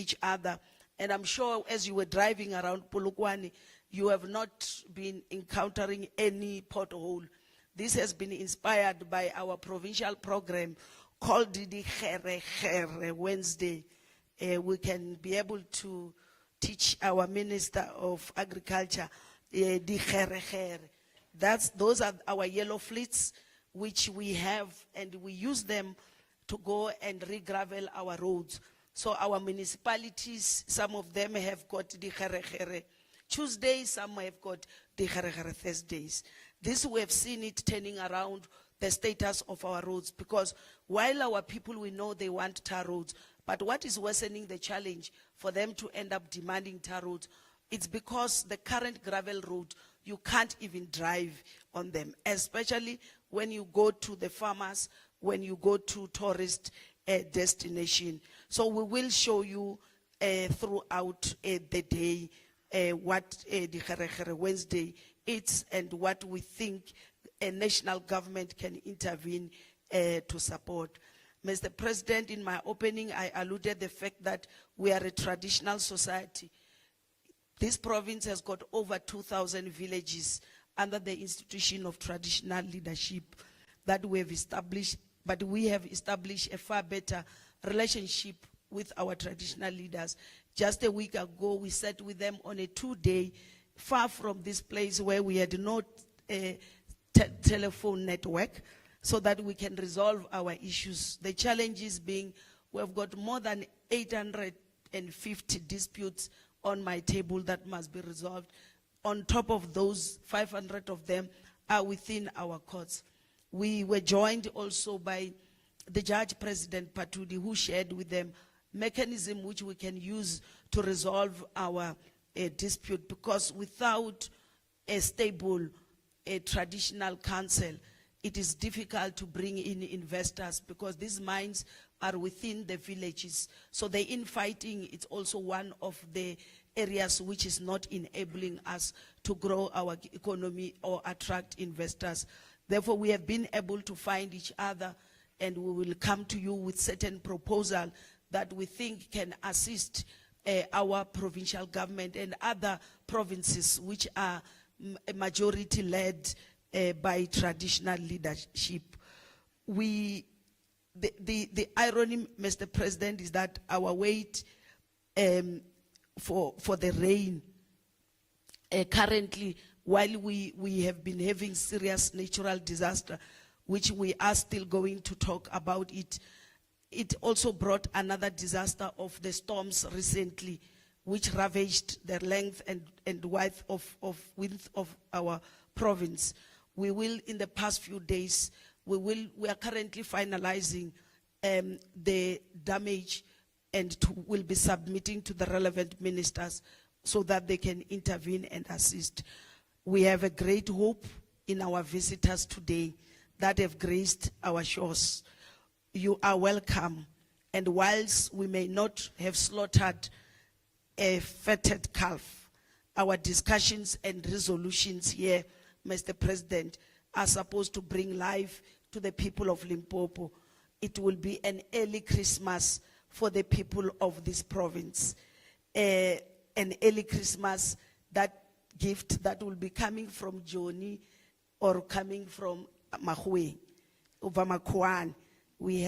each other. And I'm sure as you were driving around Polokwane, you have not been encountering any pothole. This has been inspired by our provincial program called the Khere Khere Wednesday. We can be able to teach our Minister of Agriculture the Khere Khere. Those are our yellow fleets, which we have, and we use them to go and re-gravel our roads. So our municipalities, some of them have got the Khere Khere Tuesdays, some have got the Khere Khere Thursdays. This we have seen it turning around the status of our roads, because while our people, we know they want tar roads, but what is worsening the challenge for them to end up demanding tar roads? It's because the current gravel road, you can't even drive on them, especially when you go to the farmers, when you go to tourist destination. So we will show you throughout the day what the Khere Khere Wednesday is and what we think a national government can intervene to support. Mr. President, in my opening, I alluded the fact that we are a traditional society. This province has got over 2,000 villages under the institution of traditional leadership that we have established, but we have established a far better relationship with our traditional leaders. Just a week ago, we sat with them on a 2-day, far from this place where we had no telephone network, so that we can resolve our issues. The challenges being, we've got more than 850 disputes on my table that must be resolved. On top of those, 500 of them are within our courts. We were joined also by the Judge President Patudi, who shared with them mechanism which we can use to resolve our dispute, because without a stable traditional council, it is difficult to bring in investors, because these mines are within the villages. So the infighting, it's also one of the areas which is not enabling us to grow our economy or attract investors. Therefore, we have been able to find each other, and we will come to you with certain proposal that we think can assist our provincial government and other provinces which are majority led by traditional leadership. The irony, Mr. President, is that our wait for the rain currently, while we have been having serious natural disaster, which we are still going to talk about it, it also brought another disaster of the storms recently, which ravaged the length and width of our province. We will, in the past few days, we are currently finalizing the damage, and will be submitting to the relevant ministers so that they can intervene and assist. We have a great hope in our visitors today that have graced our shores. You are welcome, and whilst we may not have slaughtered a fatted calf, our discussions and resolutions here, Mr. President, are supposed to bring life to the people of Limpopo. It will be an early Christmas for the people of this province. An early Christmas, that gift that will be coming from Joni or coming from Mahue, over Makwan. We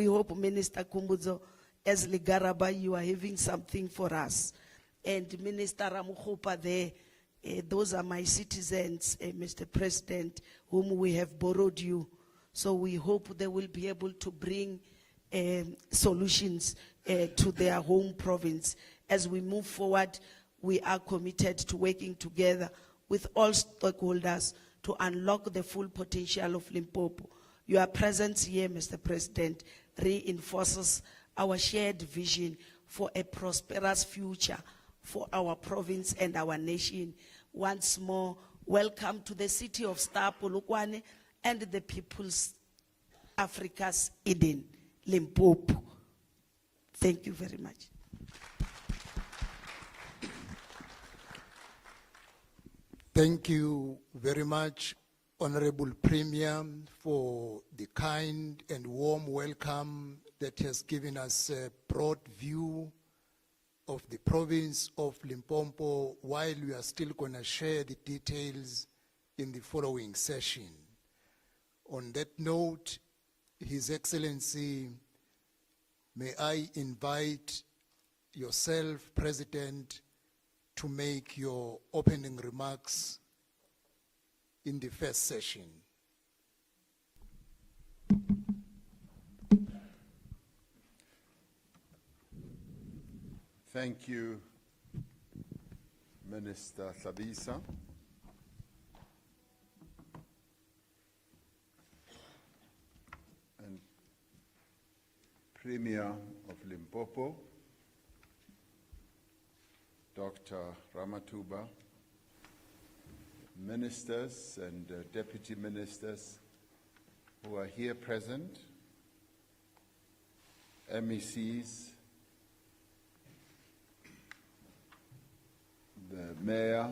hope, Minister Kumbuzo, as Ligaraba, you are having something for us. And Minister Ramaphosa there, those are my citizens, Mr. President, whom we have borrowed you. So we hope they will be able to bring solutions to their home province. As we move forward, we are committed to working together with all stakeholders to unlock the full potential of Limpopo. Your presence here, Mr. President, reinforces our shared vision for a prosperous future for our province and our nation. Once more, welcome to the city of Star Polokwane and the people's Africa's Eden, Limpopo. Thank you very much. Thank you very much, Honorable Premier, for the kind and warm welcome that has given us a broad view of the province of Limpopo, while we are still going to share the details in the following session. On that note, His Excellency, may I invite yourself, President, to make your opening remarks in the first session. Thank you, Minister Thabisa. And Premier of Limpopo, Dr. Ramaphosa, ministers and deputy ministers who are here present, MECs, the Mayor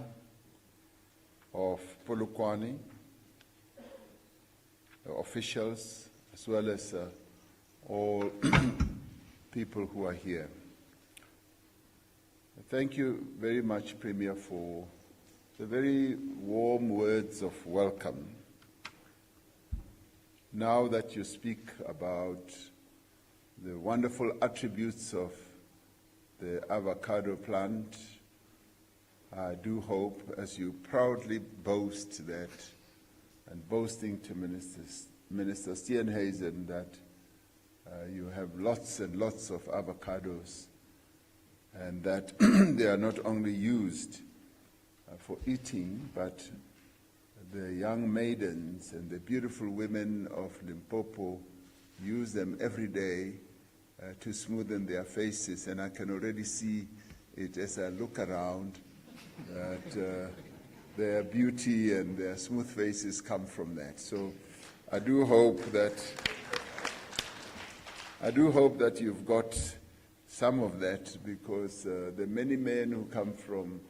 of Polokwane, the officials, as well as all people who are here. Thank you very much, Premier, for the very warm words of welcome. Now that you speak about the wonderful attributes of the avocado plant, I do hope, as you proudly boast that, and boasting to Minister Steenhuisen, that you have lots and lots of avocados, and that they are not only used for eating, but the young maidens and the beautiful women of Limpopo use them every day to smoothen their faces, and I can already see it as I look around, that their beauty and their smooth faces come from that. So I do hope that you've got some of that, because the many men who come from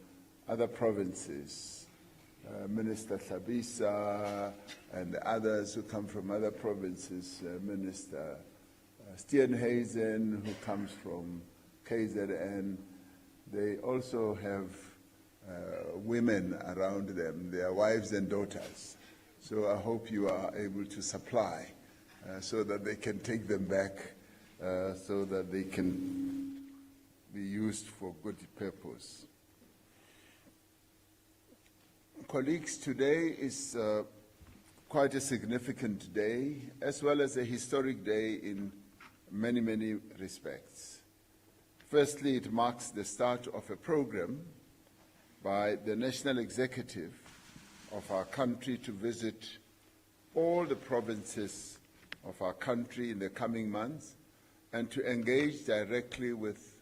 other provinces, Minister Thabisa and the others who come from other provinces, Minister Steenhuisen who comes from KZN, they also have women around them, their wives and daughters. So I hope you are able to supply so that they can take them back, so that they can be used for good purpose. Colleagues, today is quite a significant day, as well as a historic day in many, many respects. Firstly, it marks the start of a program by the National Executive of our country to visit all the provinces of our country in the coming months and to engage directly with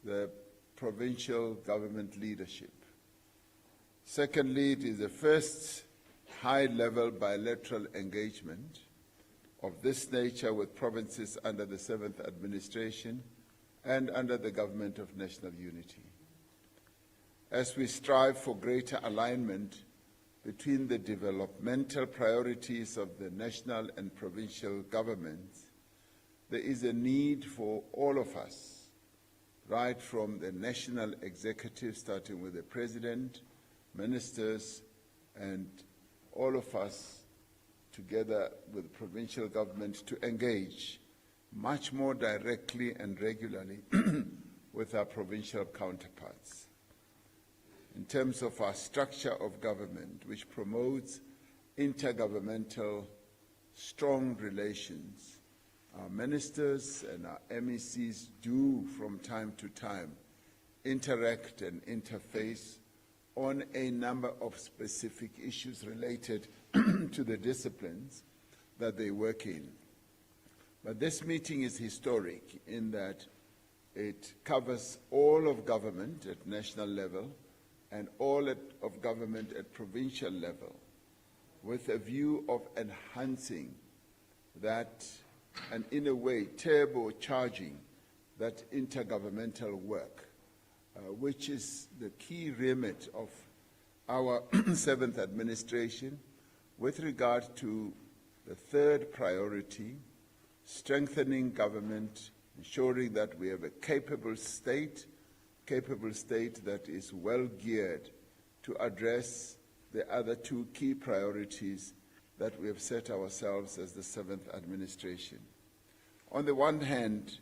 the provincial government leadership. Secondly, it is the first high-level bilateral engagement of this nature with provinces under the 7th administration and under the Government of National Unity. As we strive for greater alignment between the developmental priorities of the national and provincial governments, there is a need for all of us, right from the national executive, starting with the President, ministers, and all of us together with the provincial government to engage much more directly and regularly with our provincial counterparts. In terms of our structure of government, which promotes intergovernmental strong relations, our ministers and our MECs do from time to time interact and interface on a number of specific issues related to the disciplines that they work in. But this meeting is historic in that it covers all of government at national level and all of government at provincial level, with a view of enhancing that and, in a way, turbocharging that intergovernmental work, which is the key remit of our 7th administration with regard to the third priority, strengthening government, ensuring that we have a capable state capable state that is well geared to address the other two key priorities that we have set ourselves as the seventh administration. On the one hand,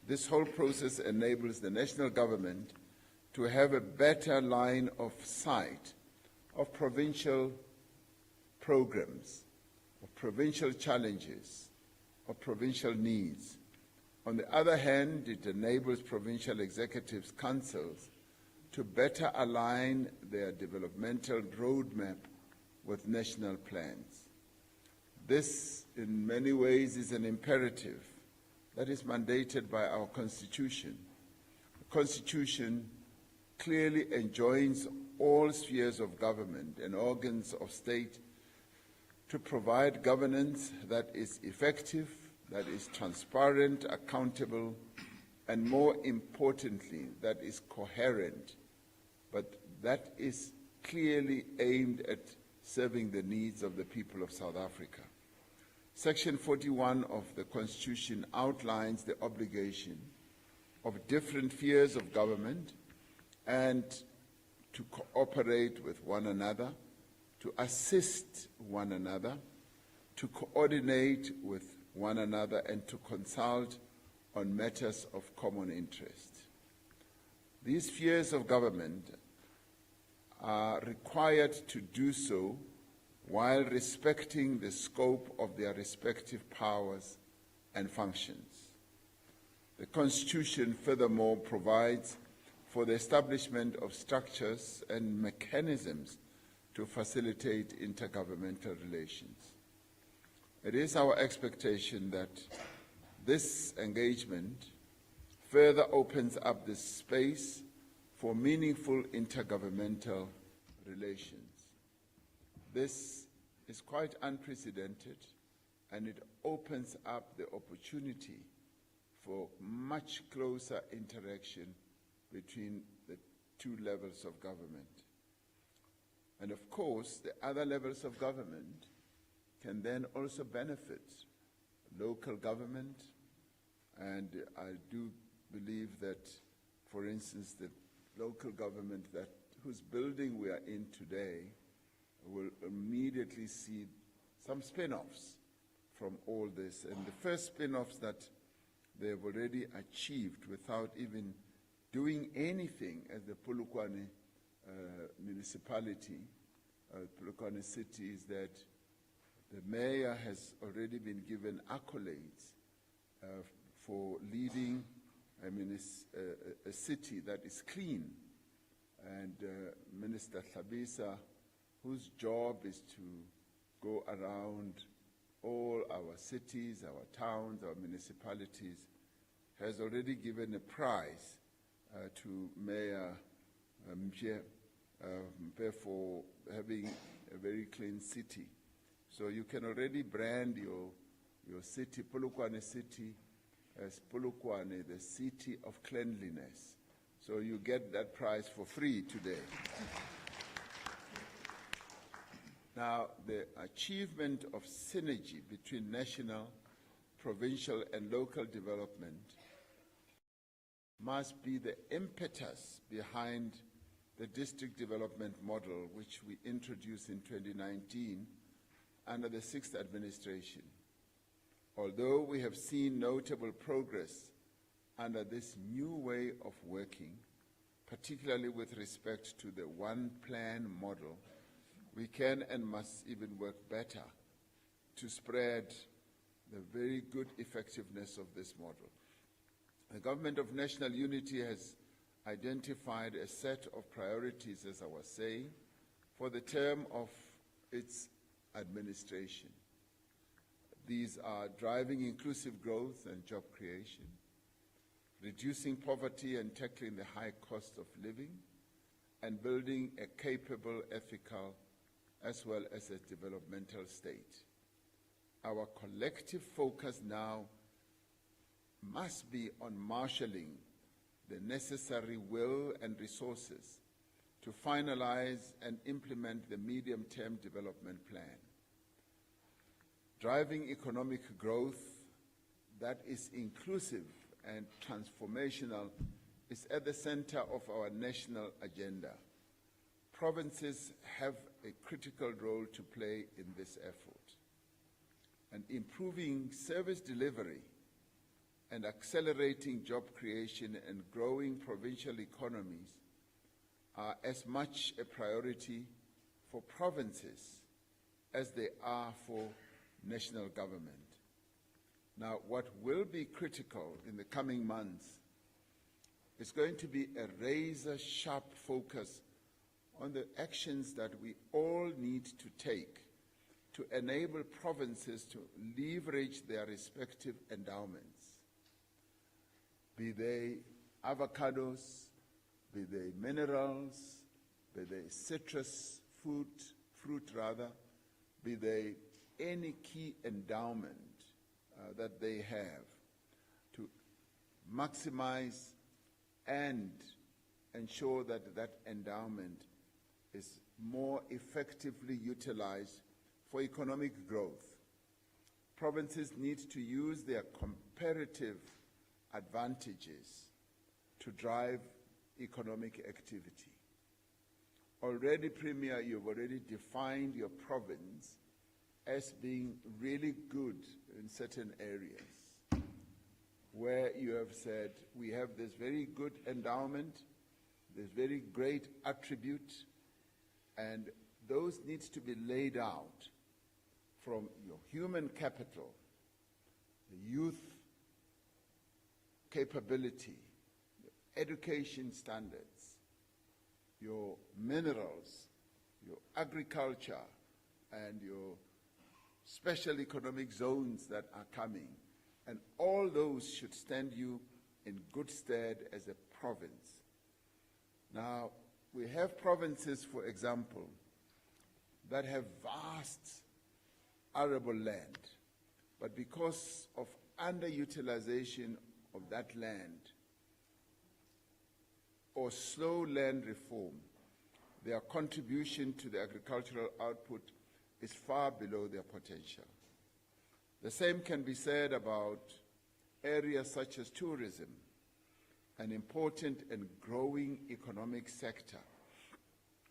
this whole process enables the national government to have a better line of sight of provincial programs, of provincial challenges, of provincial needs. On the other hand, it enables provincial executives' councils to better align their developmental roadmap with national plans. This, in many ways, is an imperative that is mandated by our Constitution. The Constitution clearly enjoins all spheres of government and organs of state to provide governance that is effective, that is transparent, accountable, and more importantly, that is coherent, but that is clearly aimed at serving the needs of the people of South Africa. Section 41 of the Constitution outlines the obligation of different spheres of government and to cooperate with one another, to assist one another, to coordinate with one another, and to consult on matters of common interest. These spheres of government are required to do so while respecting the scope of their respective powers and functions. The Constitution furthermore provides for the establishment of structures and mechanisms to facilitate intergovernmental relations. It is our expectation that this engagement further opens up the space for meaningful intergovernmental relations. This is quite unprecedented, and it opens up the opportunity for much closer interaction between the two levels of government. And of course, the other levels of government can then also benefit local government, and I do believe that, for instance, the local government whose building we are in today will immediately see some spin-offs from all this. And the first spin-offs that they've already achieved without even doing anything as the Polokwane municipality, Polokwane city, is that the mayor has already been given accolades for leading a city that is clean. And Minister Tlhabisa, whose job is to go around all our cities, our towns, our municipalities, has already given a prize to Mayor Mje for having a very clean city. So you can already brand your city, Polokwane City, as Polokwane, the city of cleanliness. So you get that prize for free today. Now, the achievement of synergy between national, provincial, and local development must be the impetus behind the district development model, which we introduced in 2019 under the 6th administration. Although we have seen notable progress under this new way of working, particularly with respect to the one-plan model, we can and must even work better to spread the very good effectiveness of this model. The Government of National Unity has identified a set of priorities, as I was saying, for the term of its administration. These are driving inclusive growth and job creation, reducing poverty and tackling the high cost of living, and building a capable, ethical, as well as a developmental state. Our collective focus now must be on marshalling the necessary will and resources to finalize and implement the medium-term development plan. Driving economic growth that is inclusive and transformational is at the center of our national agenda. Provinces have a critical role to play in this effort. And improving service delivery and accelerating job creation and growing provincial economies are as much a priority for provinces as they are for national government. Now, what will be critical in the coming months is going to be a razor-sharp focus on the actions that we all need to take to enable provinces to leverage their respective endowments, be they avocados, be they minerals, be they citrus fruit rather, be they any key endowment that they have, to maximize and ensure that that endowment is more effectively utilized for economic growth. Provinces need to use their comparative advantages to drive economic activity. Already, Premier, you've already defined your province as being really good in certain areas, where you have said we have this very good endowment, this very great attribute, and those need to be laid out from your human capital, the youth capability, the education standards, your minerals, your agriculture, and your special economic zones that are coming. And all those should stand you in good stead as a province. Now, we have provinces, for example, that have vast arable land, but because of underutilization of that land or slow land reform, their contribution to the agricultural output is far below their potential. The same can be said about areas such as tourism, an important and growing economic sector.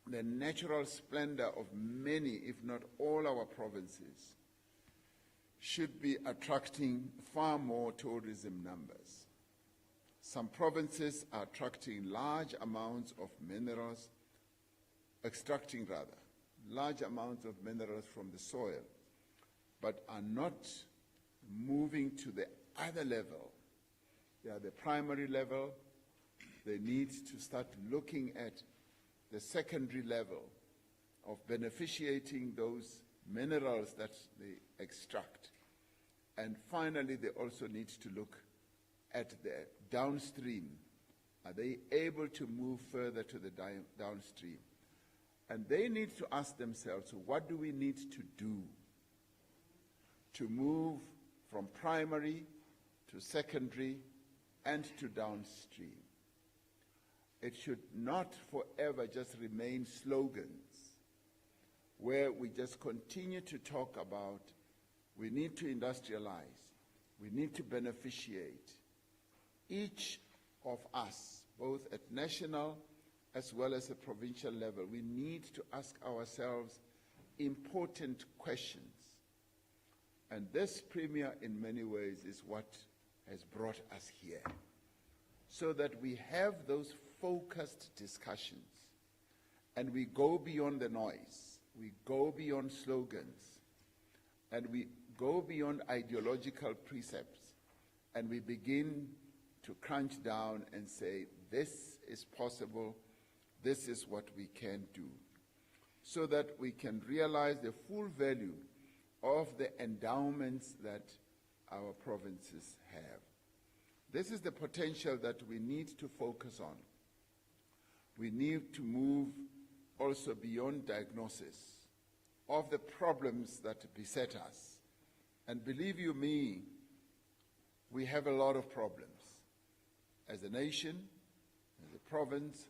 The natural splendor of many, if not all our provinces, should be attracting far more tourism numbers. Some provinces are attracting large amounts of minerals, extracting rather, large amounts of minerals from the soil, but are not moving to the other level. They are the primary level. They need to start looking at the secondary level of beneficiating those minerals that they extract. And finally, they also need to look at the downstream. Are they able to move further to the downstream? And they need to ask themselves, what do we need to do to move from primary to secondary and to downstream? It should not forever just remain slogans where we just continue to talk about we need to industrialize, we need to beneficiate. Each of us, both at national as well as at provincial level, we need to ask ourselves important questions. And this, Premier, in many ways, is what has brought us here, so that we have those focused discussions and we go beyond the noise, we go beyond slogans, and we go beyond ideological precepts, and we begin to crunch down and say, this is possible, this is what we can do, so that we can realize the full value of the endowments that our provinces have. This is the potential that we need to focus on. We need to move also beyond diagnosis of the problems that beset us. And believe you me, we have a lot of problems as a nation, as a province,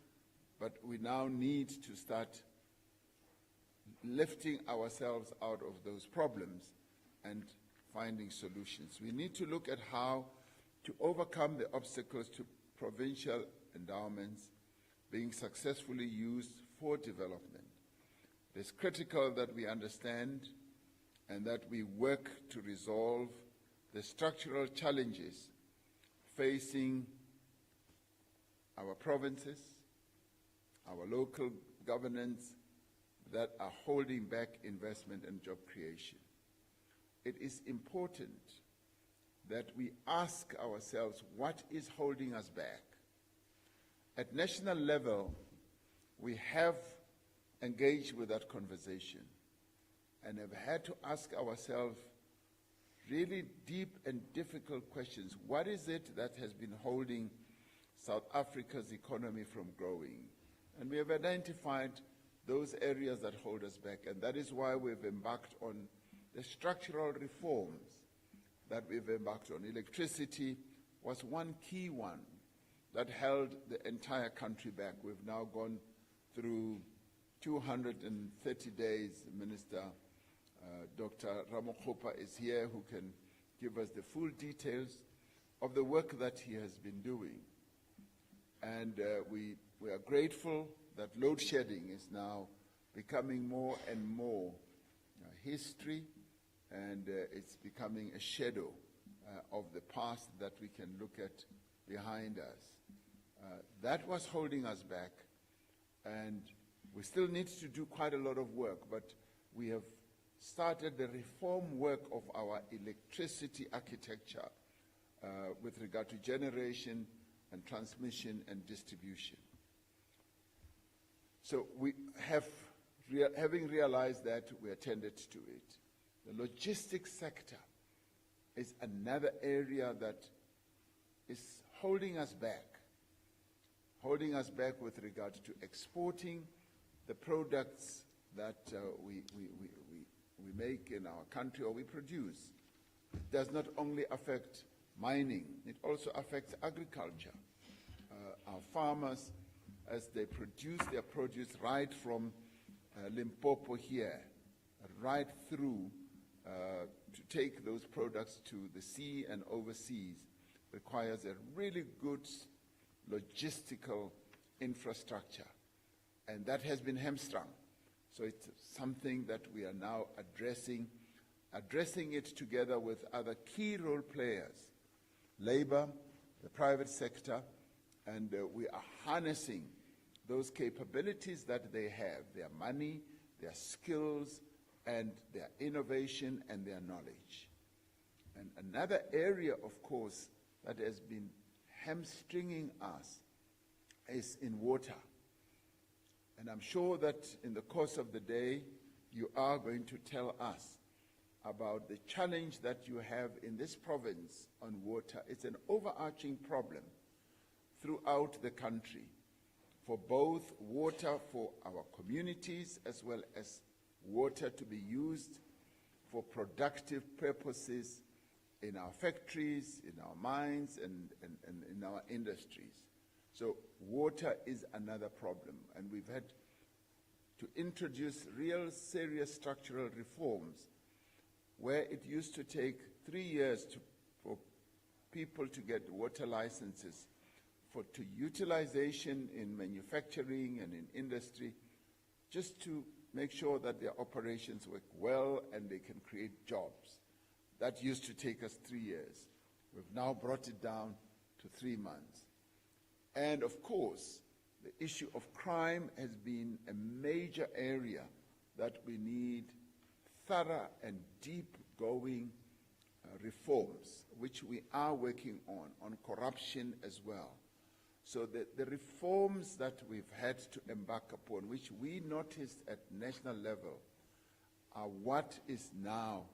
but we now need to start lifting ourselves out of those problems and finding solutions. We need to look at how to overcome the obstacles to provincial endowments being successfully used for development. It is critical that we understand and that we work to resolve the structural challenges facing our provinces, our local governance, that are holding back investment and job creation. It is important that we ask ourselves what is holding us back. At national level, we have engaged with that conversation and have had to ask ourselves really deep and difficult questions. What is it that has been holding South Africa's economy from growing? And we have identified those areas that hold us back, and that is why we've embarked on the structural reforms that we've embarked on. Electricity was one key one that held the entire country back. We've now gone through 230 days. Minister Dr. Ramaphosa is here, who can give us the full details of the work that he has been doing. And we are grateful that load shedding is now becoming more and more history, and it's becoming a shadow of the past that we can look at behind us. That was holding us back, and we still need to do quite a lot of work, but we have started the reform work of our electricity architecture with regard to generation and transmission and distribution. So we have, having realized that, we attended to it. The logistics sector is another area that is holding us back with regard to exporting the products that we make in our country or we produce. It does not only affect mining, it also affects agriculture. Our farmers, as they produce their produce right from Limpopo here, right through to take those products to the sea and overseas, requires a really good logistical infrastructure, and that has been hamstrung. So it's something that we are now addressing it together with other key role players, labor, the private sector, and we are harnessing those capabilities that they have, their money, their skills, and their innovation and their knowledge. And another area, of course, that has been hamstringing us is in water. And I'm sure that in the course of the day, you are going to tell us about the challenge that you have in this province on water. It's an overarching problem throughout the country for both water for our communities as well as water to be used for productive purposes in our factories, in our mines, and in our industries. So water is another problem, and we've had to introduce real serious structural reforms where it used to take 3 years for people to get water licenses to utilization in manufacturing and in industry, just to make sure that their operations work well and they can create jobs. That used to take us 3 years. We've now brought it down to 3 months. And of course, the issue of crime has been a major area that we need thorough and deep-going reforms, which we are working on corruption as well. So the reforms that we've had to embark upon, which we noticed at national level, are what is now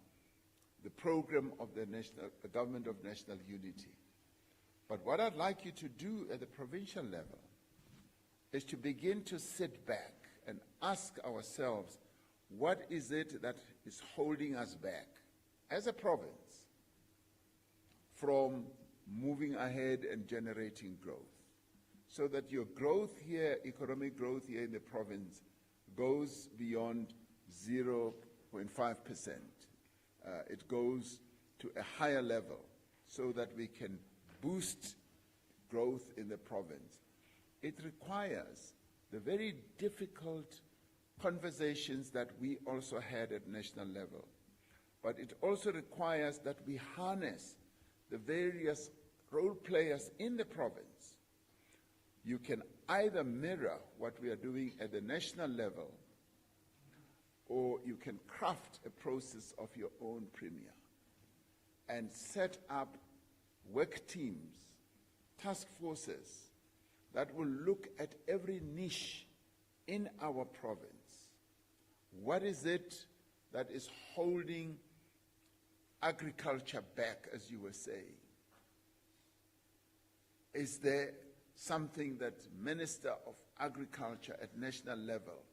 the program of the Government of National Unity. But what I'd like you to do at the provincial level is to begin to sit back and ask ourselves, what is it that is holding us back as a province from moving ahead and generating growth? So that your growth here, economic growth here in the province, goes beyond 0.5%. It goes to a higher level so that we can boost growth in the province. it requires the very difficult conversations that we also had at national level. But it also requires that we harness the various role players in the province. You can either mirror what we are doing at the national level, or you can craft a process of your own premier and set up work teams, task forces that will look at every niche in our province. What is it that is holding agriculture back, as you were saying? Is there something that Minister of Agriculture at national level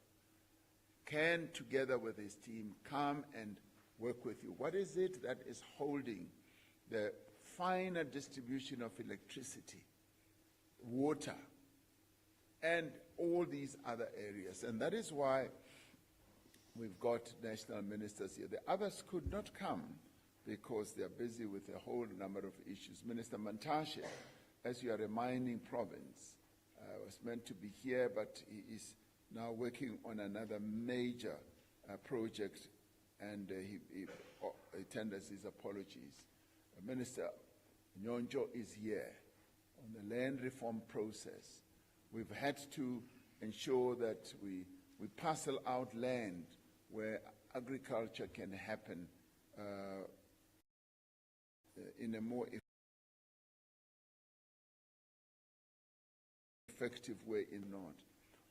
can, together with his team, come and work with you? What is it that is holding the finer distribution of electricity, water, and all these other areas? And that is why we've got national ministers here. The others could not come because they are busy with a whole number of issues. Minister Mantashe, as you are a mining province, was meant to be here, but he is now working on another major project, and he tenders his apologies. Minister Nyonjo is here on the land reform process. We've had to ensure that we parcel out land where agriculture can happen in a more effective way in North.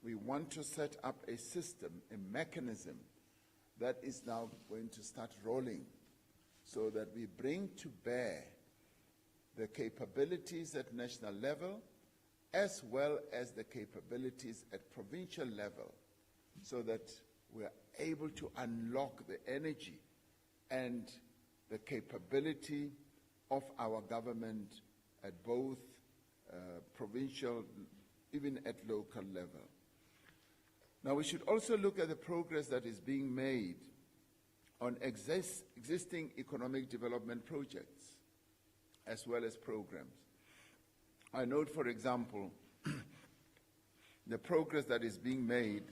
We want to set up a system, a mechanism that is now going to start rolling so that we bring to bear the capabilities at national level as well as the capabilities at provincial level so that we are able to unlock the energy and the capability of our government at both provincial, even at local level. Now, we should also look at the progress that is being made on existing economic development projects as well as programs. I note, for example, the progress that is being made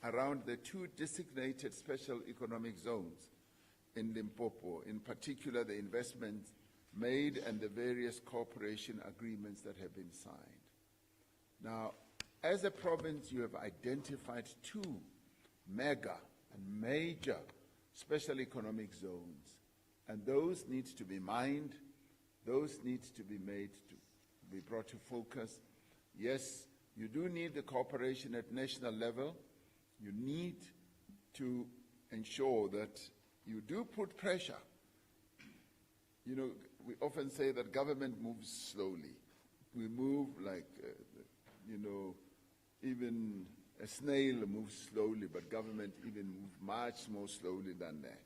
around the 2 designated special economic zones in Limpopo, in particular the investments made and the various cooperation agreements that have been signed. Now, as a province, you have identified 2 mega and major special economic zones, and those need to be mined, those need to be made to be brought to focus. Yes, you do need the cooperation at national level. You need to ensure that you do put pressure. You know, we often say that government moves slowly. We move like, you know, even a snail moves slowly, but government even moves much more slowly than that.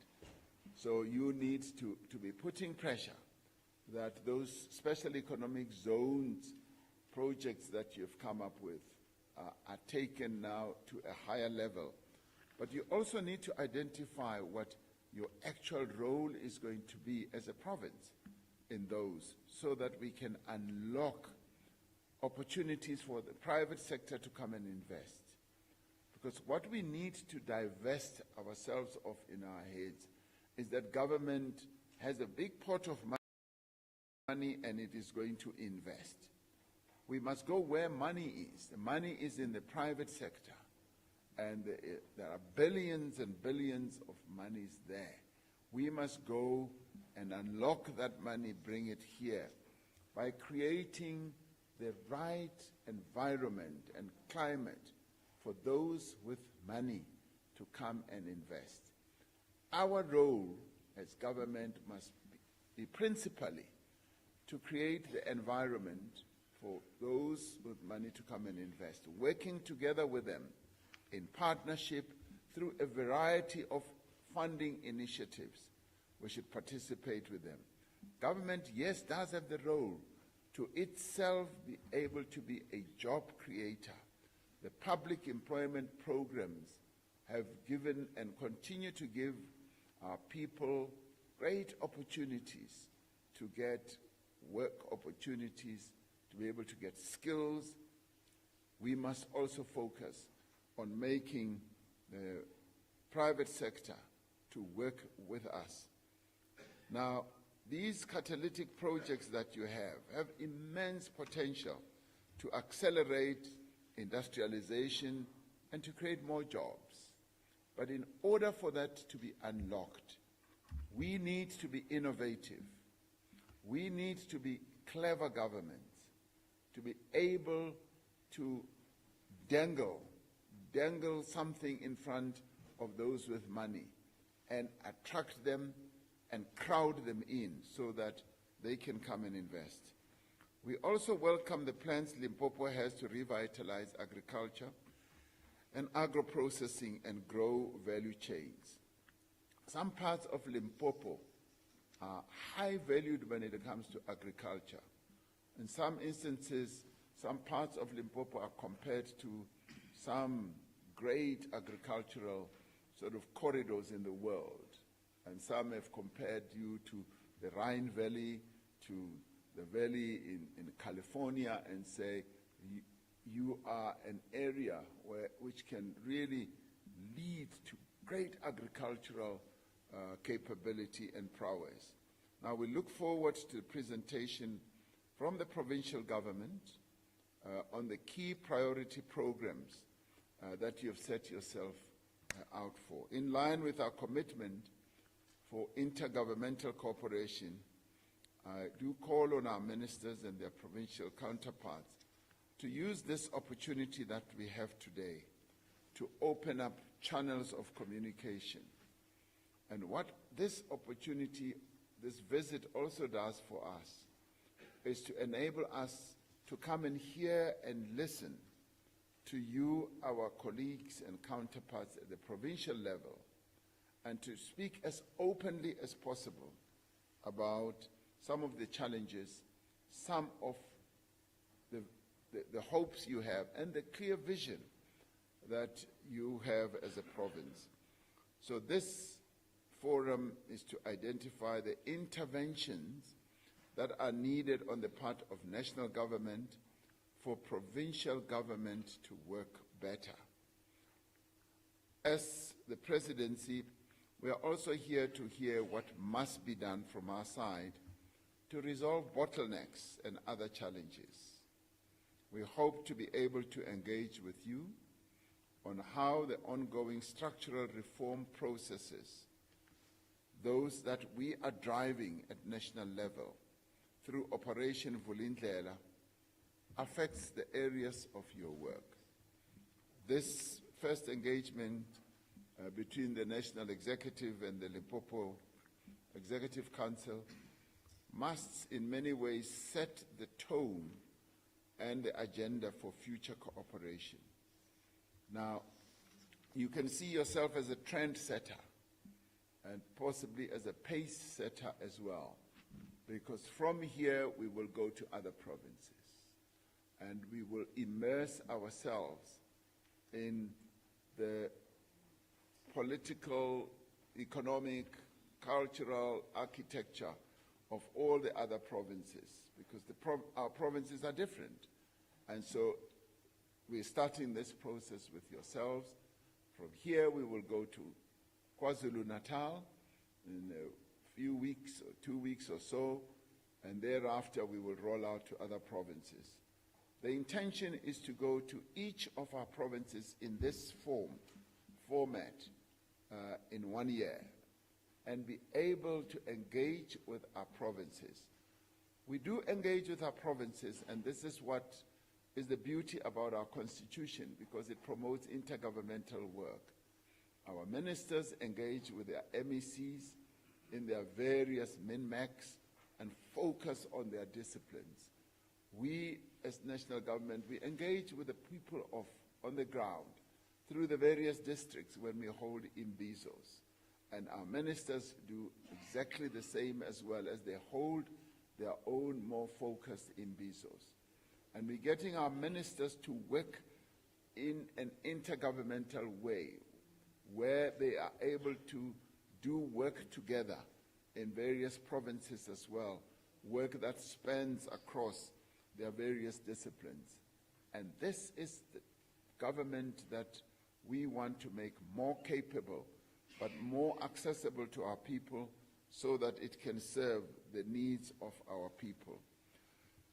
So you need to be putting pressure that those special economic zones projects that you've come up with are taken now to a higher level. But you also need to identify what your actual role is going to be as a province in those so that we can unlock opportunities for the private sector to come and invest. Because what we need to divest ourselves of in our heads is that government has a big pot of money and it is going to invest. We must go where money is. The money is in the private sector. And there are billions and billions of monies there. We must go and unlock that money, bring it here, by creating the right environment and climate for those with money to come and invest. Our role as government must be principally to create the environment for those with money to come and invest, working together with them in partnership through a variety of funding initiatives. We should participate with them. Government, yes, does have the role to itself be able to be a job creator. The public employment programs have given and continue to give our people great opportunities to get work opportunities, to be able to get skills, we must also focus on making the private sector to work with us. Now, these catalytic projects that you have immense potential to accelerate industrialization and to create more jobs. But in order for that to be unlocked, we need to be innovative. We need to be clever governments, to be able to dangle something in front of those with money and attract them and crowd them in so that they can come and invest. We also welcome the plans Limpopo has to revitalize agriculture and agro-processing and grow value chains. Some parts of Limpopo are high valued when it comes to agriculture. In some instances, some parts of Limpopo are compared to some great agricultural sort of corridors in the world. And some have compared you to the Rhine Valley, to the valley in California, and say you are an area which can really lead to great agricultural capability and prowess. Now we look forward to the presentation from the provincial government on the key priority programs that you have set yourself out for. In line with our commitment for intergovernmental cooperation, I do call on our ministers and their provincial counterparts to use this opportunity that we have today to open up channels of communication. And what this opportunity, this visit also does for us is to enable us to come and hear and listen to you, our colleagues and counterparts at the provincial level, and to speak as openly as possible about some of the challenges, some of the hopes you have, and the clear vision that you have as a province. So this forum is to identify the interventions that are needed on the part of national government for provincial government to work better. As the presidency, we are also here to hear what must be done from our side to resolve bottlenecks and other challenges. We hope to be able to engage with you on how the ongoing structural reform processes, those that we are driving at national level through Operation Vulindlela, affects the areas of your work. This first engagement between the National Executive and the Limpopo Executive Council must in many ways set the tone and the agenda for future cooperation. Now, you can see yourself as a trend setter and possibly as a pace setter as well, because from here we will go to other provinces and we will immerse ourselves in the political, economic, cultural architecture of all the other provinces, because our provinces are different. And so we're starting this process with yourselves. From here we will go to KwaZulu-Natal in a few weeks or 2 weeks or so, and thereafter we will roll out to other provinces. The intention is to go to each of our provinces in this format in 1 year and be able to engage with our provinces. We do engage with our provinces, and this is what is the beauty about our constitution, because it promotes intergovernmental work. Our ministers engage with their MECs in their various min-max and focus on their disciplines. We, as national government, we engage with the people on the ground through the various districts when we hold imbizos. And our ministers do exactly the same, as well as they hold their own more focused imbizos. And we're getting our ministers to work in an intergovernmental way, where they are able to do work together in various provinces as well, work that spans across their various disciplines. And this is the government that we want to make more capable, but more accessible to our people so that it can serve the needs of our people.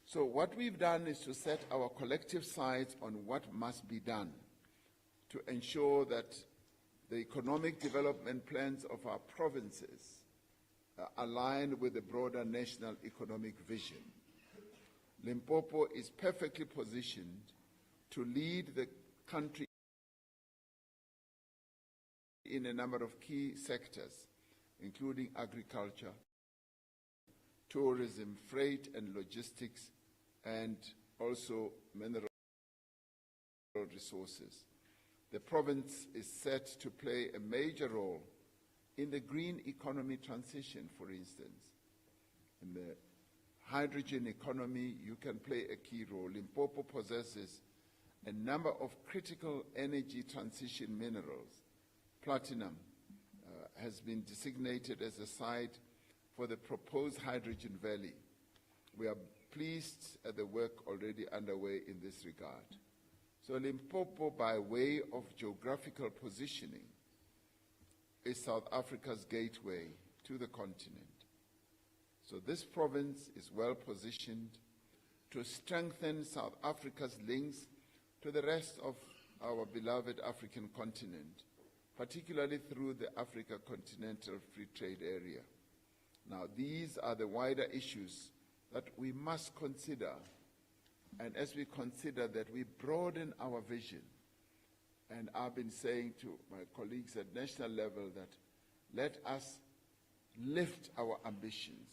So what we've done is to set our collective sights on what must be done to ensure that the economic development plans of our provinces align with the broader national economic vision. Limpopo is perfectly positioned to lead the country in a number of key sectors, including agriculture, tourism, freight and logistics, and also mineral resources. The province is set to play a major role in the green economy transition, for instance. In the hydrogen economy, you can play a key role. Limpopo possesses a number of critical energy transition minerals. Platinum has been designated as a site for the proposed hydrogen valley. We are pleased at the work already underway in this regard. So Limpopo, by way of geographical positioning, is South Africa's gateway to the continent. So this province is well positioned to strengthen South Africa's links to the rest of our beloved African continent, particularly through the Africa Continental Free Trade Area. Now, these are the wider issues that we must consider, and as we consider that, we broaden our vision. And I've been saying to my colleagues at national level that let us lift our ambitions.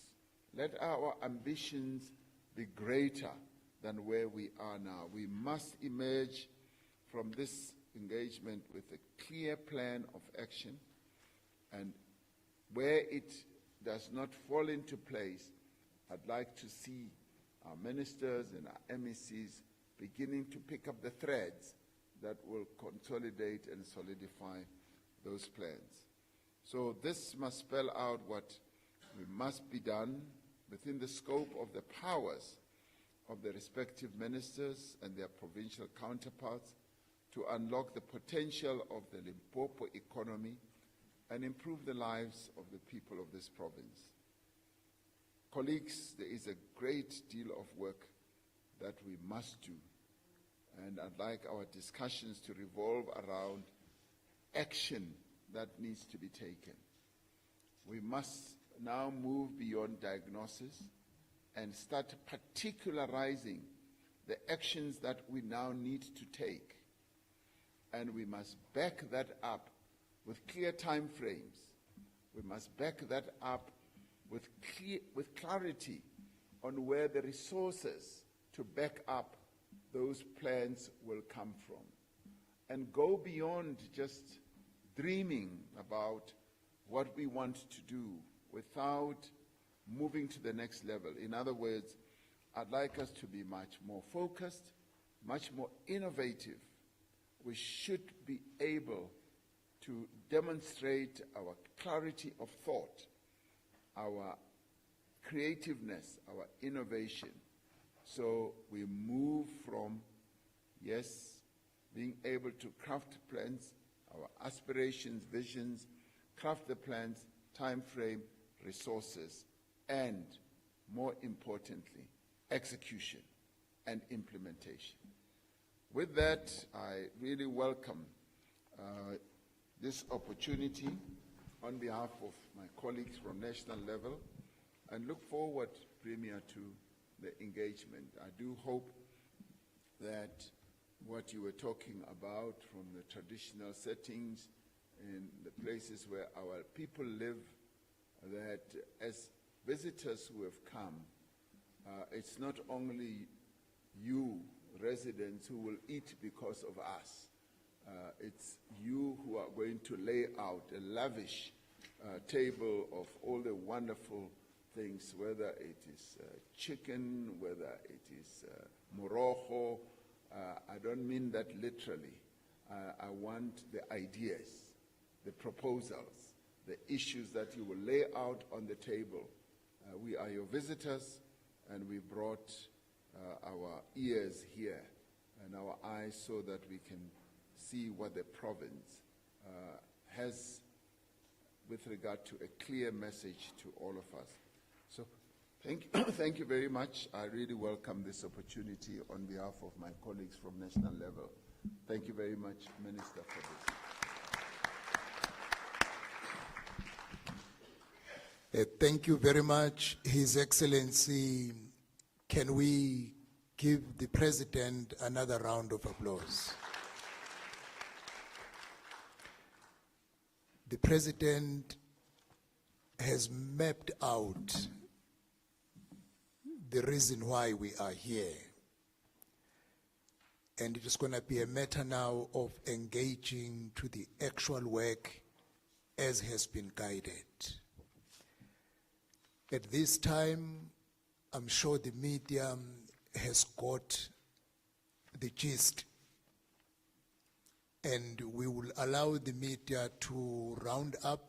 Let our ambitions be greater than where we are now. We must emerge from this engagement with a clear plan of action, and where it does not fall into place, I'd like to see our ministers and our MECs beginning to pick up the threads that will consolidate and solidify those plans. So this must spell out what must be done within the scope of the powers of the respective ministers and their provincial counterparts to unlock the potential of the Limpopo economy and improve the lives of the people of this province. Colleagues, there is a great deal of work that we must do, and I'd like our discussions to revolve around action that needs to be taken. We must now move beyond diagnosis and start particularizing the actions that we now need to take. And we must back that up with clear time frames. We must back that up with clarity on where the resources to back up those plans will come from. And go beyond just dreaming about what we want to do without moving to the next level. In other words, I'd like us to be much more focused, much more innovative. We should be able to demonstrate our clarity of thought, our creativeness, our innovation. So we move from, yes, being able to craft plans, our aspirations, visions, craft the plans, time frame, resources, and more importantly, execution and implementation. With that, I really welcome this opportunity on behalf of my colleagues from national level and look forward, Premier, to the engagement. I do hope that what you were talking about from the traditional settings in the places where our people live, that as visitors who have come, it's not only you residents who will eat because of us. It's you who are going to lay out a lavish table of all the wonderful things, whether it is chicken, whether it is morojo. I don't mean that literally. I want the ideas, the proposals, the issues that you will lay out on the table. We are your visitors, and we brought our ears here and our eyes so that we can see what the province has with regard to a clear message to all of us. So thank you very much. I really welcome this opportunity on behalf of my colleagues from national level. Thank you very much, Minister, for this. Thank you very much, His Excellency. Can we give the President another round of applause? The President has mapped out the reason why we are here. And it is going to be a matter now of engaging to the actual work as has been guided. At this time, I'm sure the media has got the gist, and we will allow the media to round up